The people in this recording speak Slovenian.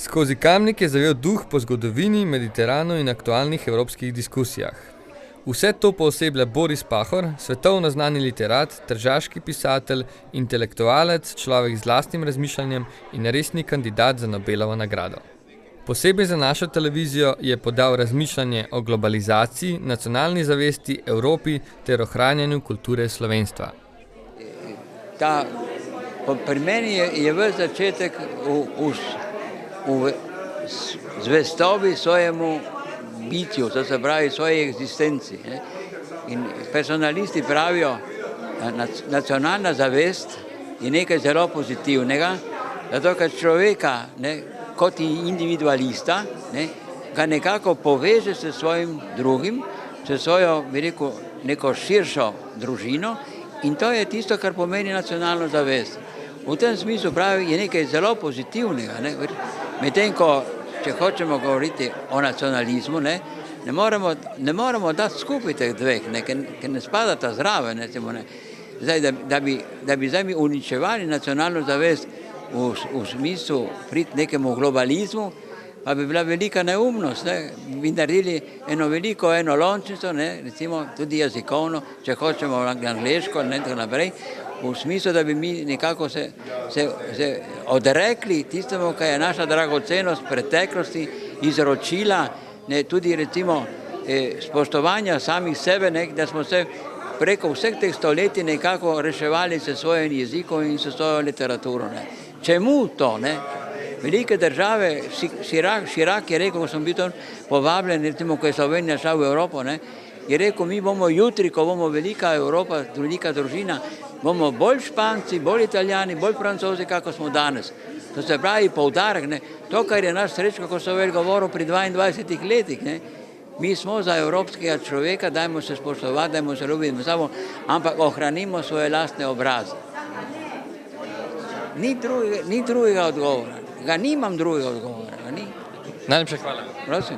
Skozi Kamnik je zavel duh po zgodovini, Mediteranu in aktualnih evropskih diskusijah. Vse to pooseblja Boris Pahor, svetovno znani literat, tržaški pisatelj, intelektualec, človek z lastnim razmišljanjem in resni kandidat za Nobelovo nagrado. Posebej za našo televizijo je podal razmišljanje o globalizaciji, nacionalni zavesti, Evropi ter ohranjanju kulture slovenstva. Pri meni je ves začetek v zvestobi svojemu bitju, to se pravi svoji egzistenci. In personalisti pravijo, nacionalna zavest je nekaj zelo pozitivnega, zato ker človeka kot individualista ga nekako poveže s svojim drugim, s svojo, bi rekel, neko širšo družino, in to je tisto, kar pomeni nacionalno zavest. V tem smislu pravi, je nekaj zelo pozitivnega. Medtem ko, če hočemo govoriti o nacionalizmu, ne moremo dati skupaj teh dveh, ker ne spadata zraven. Zdaj, da bi zdaj mi uničevali nacionalno zavest v smislu priti nekemu globalizmu, pa bi bila velika neumnost. Bi naredili eno veliko enolončnico, recimo tudi jezikovno, če hočemo angleško in tako naprej, v smislu, da bi mi nekako se odrekli tistemu, kar je naša dragocenost preteklosti izročila, tudi recimo spoštovanja samih sebe, da smo se preko vseh teh stoletij nekako reševali s svojim jezikom in s svojo literaturo. Čemu to? Velike države, Širak je rekel, ko sem bil tam povabljen, recimo, ko je Slovenija šla v Evropo, je rekel, mi bomo jutri, ko bomo velika Evropa, velika družina, bomo bolj Španci, bolj Italijani, bolj Francozi, kako smo danes. To se pravi poudarek, to, kar je naš Srečko Kosovel govoril pri 22 letih, mi smo za evropskega človeka, dajmo se spoštovati, dajmo se ljubiti samo, ampak ohranimo svoje lastne obraze. Ni drugega odgovora. Nimam drugega odgovora. Najlepša hvala. Prosim.